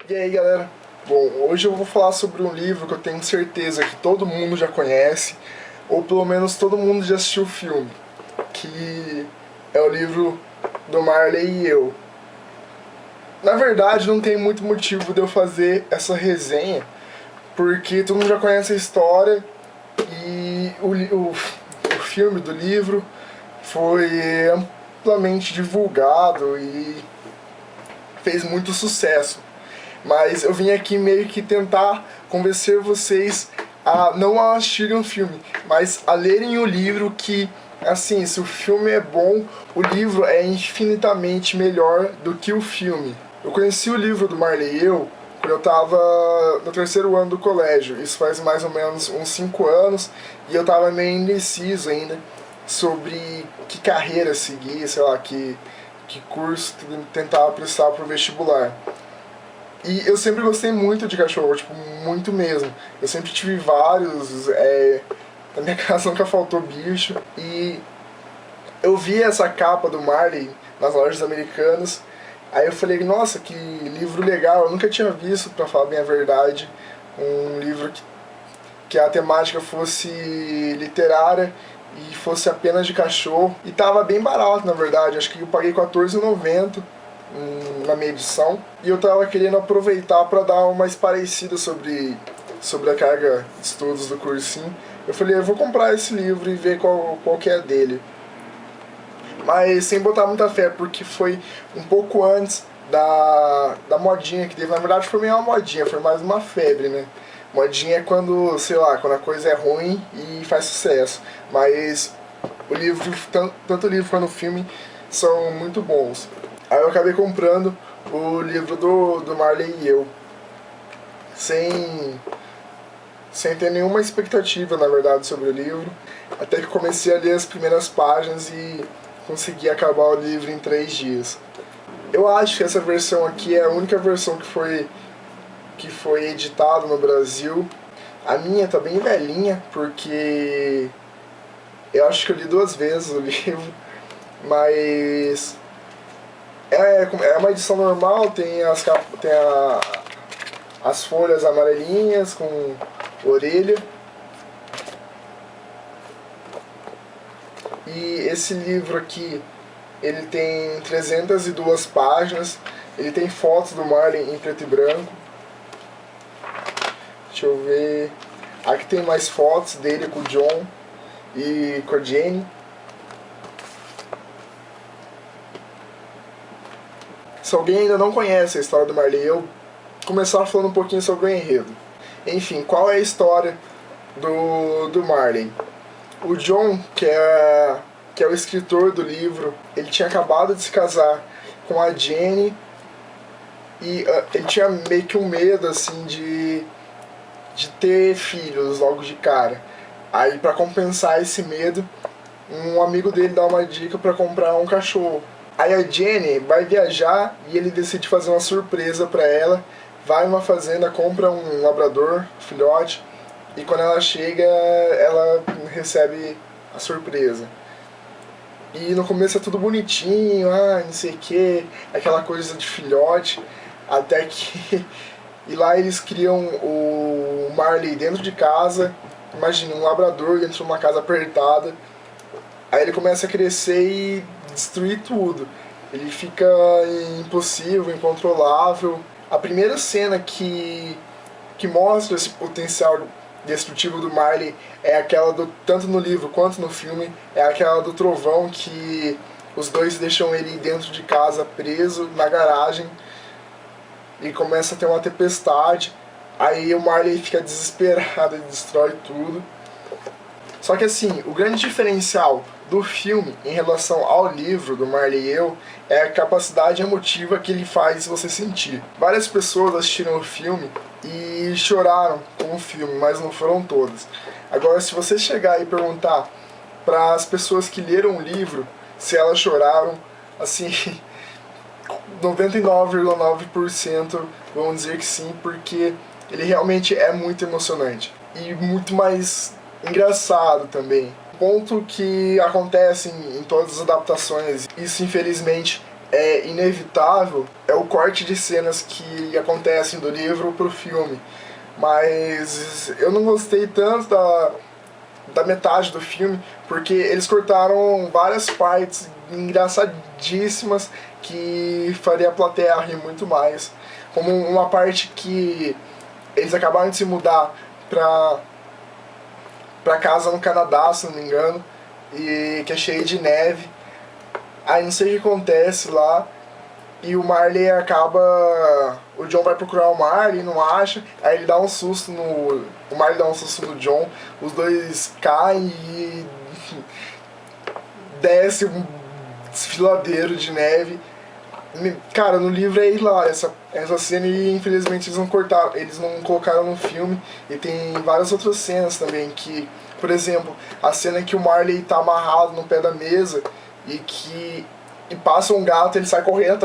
E aí galera, bom, hoje eu vou falar sobre um livro que eu tenho certeza que todo mundo já conhece, ou pelo menos todo mundo já assistiu o filme, que é o livro do Marley e Eu. Na verdade não tem muito motivo de eu fazer essa resenha, porque todo mundo já conhece a história e o filme do livro foi amplamente divulgado e fez muito sucesso. Mas eu vim aqui meio que tentar convencer vocês a não assistirem o filme, mas a lerem o livro, que, assim, se o filme é bom, o livro é infinitamente melhor do que o filme. Eu conheci o livro do Marley e Eu quando eu tava no 3º ano do colégio, isso faz mais ou menos uns 5 anos, e eu tava meio indeciso ainda sobre que carreira seguir, sei lá, que curso tentar prestar pro vestibular. E eu sempre gostei muito de cachorro, tipo, muito mesmo. Eu sempre tive vários, na minha casa nunca faltou bicho. E eu vi essa capa do Marley nas lojas americanas, aí eu falei, nossa, que livro legal, eu nunca tinha visto, pra falar bem a verdade, um livro que a temática fosse literária e fosse apenas de cachorro. E tava bem barato, na verdade, acho que eu paguei R$14,90 na minha edição, e eu tava querendo aproveitar para dar uma esparecida sobre a carga de estudos do cursinho. Eu falei, eu vou comprar esse livro e ver qual que é dele. Mas sem botar muita fé, porque foi um pouco antes da modinha que teve. Na verdade foi meio uma modinha, foi mais uma febre, né? Modinha é quando, sei lá, quando a coisa é ruim e faz sucesso. Mas o livro, tanto o livro quanto o filme, são muito bons. Aí eu acabei comprando o livro do Marley e Eu, sem ter nenhuma expectativa, na verdade, sobre o livro. Até que comecei a ler as primeiras páginas e consegui acabar o livro em 3 dias. Eu acho que essa versão aqui é a única versão que foi editada no Brasil. A minha tá bem velhinha, porque eu acho que eu li 2 vezes o livro, mas é uma edição normal, tem as folhas amarelinhas com orelha. E esse livro aqui, ele tem 302 páginas, ele tem fotos do Marley em preto e branco. Deixa eu ver. Aqui tem mais fotos dele com o John e com a Jenny. Se alguém ainda não conhece a história do Marley, eu vou começar falando um pouquinho sobre o enredo. Enfim, qual é a história do Marley? O John, que é o escritor do livro, ele tinha acabado de se casar com a Jenny e ele tinha meio que um medo, assim, de ter filhos logo de cara. Aí, pra compensar esse medo, um amigo dele dá uma dica pra comprar um cachorro. Aí a Jenny vai viajar e ele decide fazer uma surpresa pra ela. Vai numa fazenda, compra um labrador, filhote, e quando ela chega, ela recebe a surpresa. E no começo é tudo bonitinho, não sei o que, aquela coisa de filhote, até que... E lá eles criam o Marley dentro de casa, imagina, um labrador dentro de uma casa apertada. Aí ele começa a crescer e destruir tudo. Ele fica impossível, incontrolável. A primeira cena que mostra esse potencial destrutivo do Marley é aquela tanto no livro quanto no filme, é aquela do trovão, que os dois deixam ele dentro de casa preso na garagem e começa a ter uma tempestade. Aí o Marley fica desesperado e destrói tudo. Só que assim, o grande diferencial do filme em relação ao livro do Marley e Eu é a capacidade emotiva que ele faz você sentir. Várias pessoas assistiram o filme e choraram com o filme, mas não foram todas. Agora, se você chegar e perguntar para as pessoas que leram o livro se elas choraram, assim, 99,9% vão dizer que sim, porque ele realmente é muito emocionante e muito mais engraçado também. Ponto que acontece em todas as adaptações, isso infelizmente é inevitável é o corte de cenas que acontecem do livro pro filme. Mas eu não gostei tanto da metade do filme, porque eles cortaram várias partes engraçadíssimas que faria a plateia rir muito mais. Como uma parte que eles acabaram de se mudar pra casa no Canadá, se não me engano, e que é cheio de neve. Aí não sei o que acontece lá, e o Marley acaba... O John vai procurar o Marley, não acha, aí ele dá um susto no... O Marley dá um susto no John, os dois caem e... desce um desfiladeiro de neve. Cara, no livro é hilário essa cena, e infelizmente eles não colocaram no filme. E tem várias outras cenas também que... Por exemplo, a cena que o Marley tá amarrado no pé da mesa e passa um gato, ele sai correndo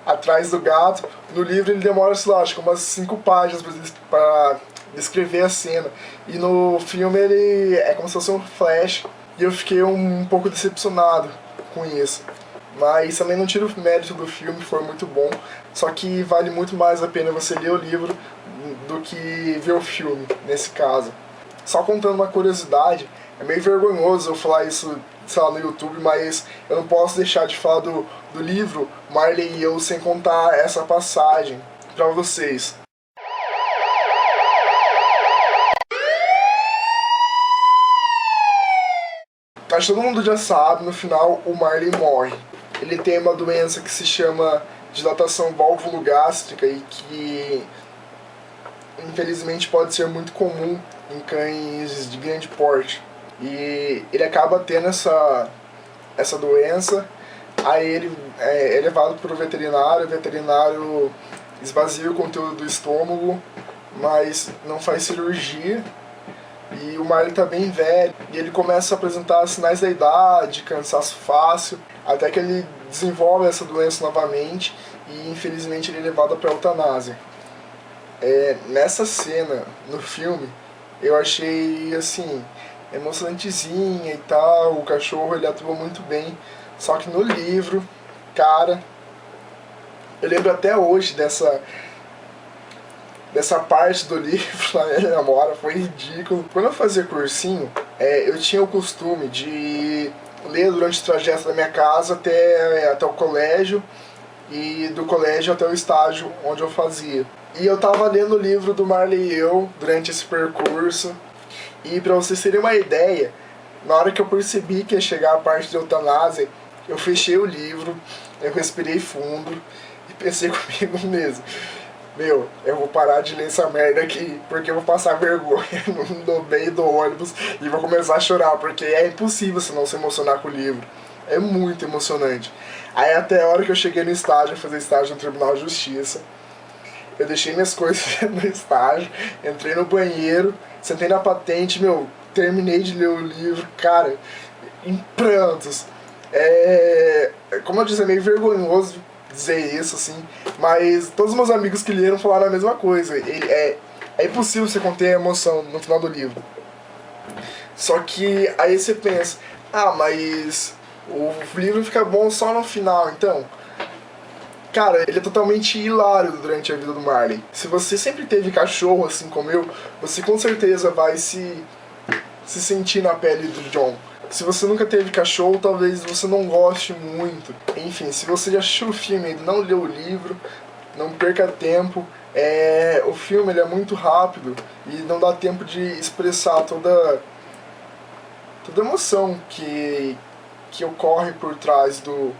atrás do gato. No livro ele demora, sei lá, acho que umas 5 páginas pra descrever a cena. E no filme ele é como se fosse um flash. E eu fiquei um pouco decepcionado com isso. Mas também não tiro o mérito do filme, foi muito bom. Só que vale muito mais a pena você ler o livro do que ver o filme, nesse caso. Só contando uma curiosidade, é meio vergonhoso eu falar isso, sei lá, no YouTube, mas eu não posso deixar de falar do livro Marley e eu sem contar essa passagem pra vocês. Acho que todo mundo já sabe, no final o Marley morre. Ele tem uma doença que se chama dilatação válvulo-gástrica e que infelizmente pode ser muito comum em cães de grande porte. E ele acaba tendo essa doença, aí ele é levado para o veterinário esvazia o conteúdo do estômago, mas não faz cirurgia. E o Marley tá bem velho, e ele começa a apresentar sinais da idade, cansaço fácil, até que ele desenvolve essa doença novamente e infelizmente ele é levado para eutanásia. Nessa cena, no filme, eu achei assim, emocionantezinha e tal, o cachorro ele atua muito bem, só que no livro, cara, eu lembro até hoje dessa parte do livro na minha memória, foi ridículo. Quando eu fazia cursinho, eu tinha o costume de ler durante o trajeto da minha casa até o colégio, e do colégio até o estágio onde eu fazia. E eu tava lendo o livro do Marley e eu durante esse percurso, e pra vocês terem uma ideia, na hora que eu percebi que ia chegar a parte de eutanásia, eu fechei o livro, eu respirei fundo e pensei comigo mesmo: meu, eu vou parar de ler essa merda aqui, porque eu vou passar vergonha no meio do ônibus e vou começar a chorar, porque é impossível você não se emocionar com o livro. É muito emocionante. Aí até a hora que eu cheguei no estágio, fazer estágio no Tribunal de Justiça, eu deixei minhas coisas no estágio, entrei no banheiro, sentei na patente, terminei de ler o livro, cara, em prantos. Como eu disse, é meio vergonhoso dizer isso, assim, mas todos os meus amigos que leram falaram a mesma coisa. É impossível você conter a emoção no final do livro. Só que aí você pensa, mas o livro fica bom só no final, então. Cara, ele é totalmente hilário durante a vida do Marley. Se você sempre teve cachorro, assim como eu, você com certeza vai se sentir na pele do John. Se você nunca teve cachorro, talvez você não goste muito. Enfim, se você já assistiu o filme e não leu o livro, não perca tempo. O filme ele é muito rápido e não dá tempo de expressar toda a emoção que ocorre por trás do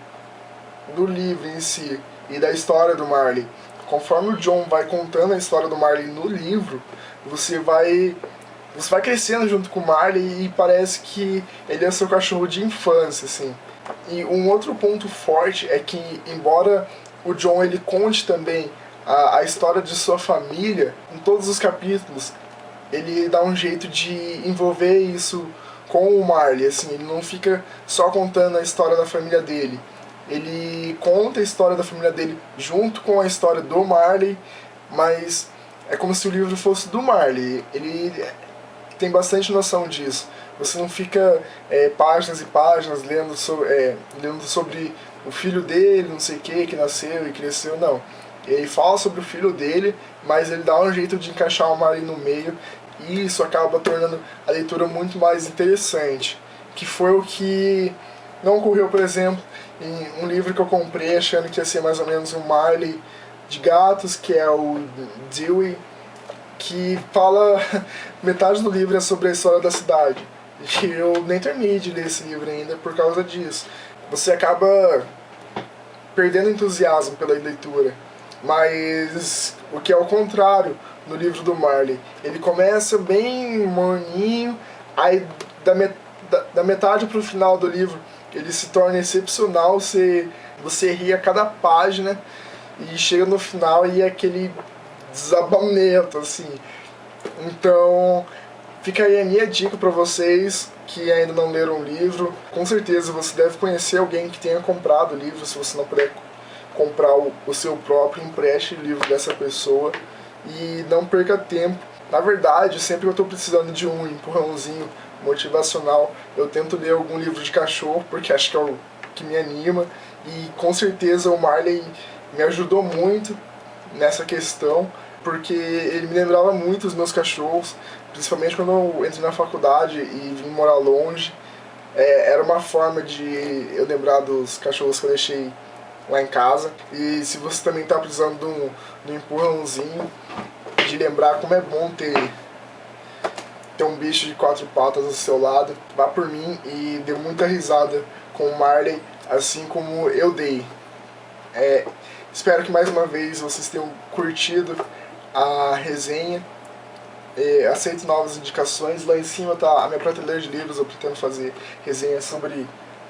livro em si e da história do Marley. Conforme o John vai contando a história do Marley no livro, você vai crescendo junto com o Marley e parece que ele é seu cachorro de infância, assim. E um outro ponto forte é que, embora o John ele conte também a história de sua família, em todos os capítulos, ele dá um jeito de envolver isso com o Marley, assim, ele não fica só contando a história da família dele. Ele conta a história da família dele junto com a história do Marley, mas é como se o livro fosse do Marley. Ele tem bastante noção disso, Você não fica páginas e páginas lendo sobre o filho dele, não sei o que nasceu e cresceu, não. Ele fala sobre o filho dele, mas ele dá um jeito de encaixar o Marley no meio, e isso acaba tornando a leitura muito mais interessante. Que foi o que não ocorreu, por exemplo, em um livro que eu comprei achando que ia ser mais ou menos um Marley de gatos, que é o Dewey, que fala metade do livro é sobre a história da cidade. E eu nem terminei de ler esse livro ainda por causa disso. Você acaba perdendo entusiasmo pela leitura. Mas o que é o contrário no livro do Marley. Ele começa bem morninho, aí da metade pro final do livro ele se torna excepcional, você ri a cada página e chega no final e é aquele desabamento, assim. Então, fica aí a minha dica para vocês que ainda não leram o livro. Com certeza você deve conhecer alguém que tenha comprado o livro. Se você não puder comprar o seu próprio, empreste o livro dessa pessoa e não perca tempo. Na verdade, sempre que eu estou precisando de um empurrãozinho motivacional, eu tento ler algum livro de cachorro, porque acho que é o que me anima, e com certeza o Marley me ajudou muito nessa questão, porque ele me lembrava muito os meus cachorros, principalmente quando eu entrei na faculdade e vim morar longe. Era uma forma de eu lembrar dos cachorros que eu deixei lá em casa. E se você também está precisando de um empurrãozinho, de lembrar como é bom ter um bicho de 4 patas ao seu lado, vá por mim e dê muita risada com o Marley, assim como eu dei. Espero que mais uma vez vocês tenham curtido a resenha. Aceito novas indicações. Lá em cima está a minha prateleira de livros, eu pretendo fazer resenha sobre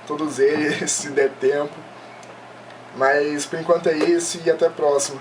todos eles, se der tempo. Mas por enquanto é isso e até a próxima.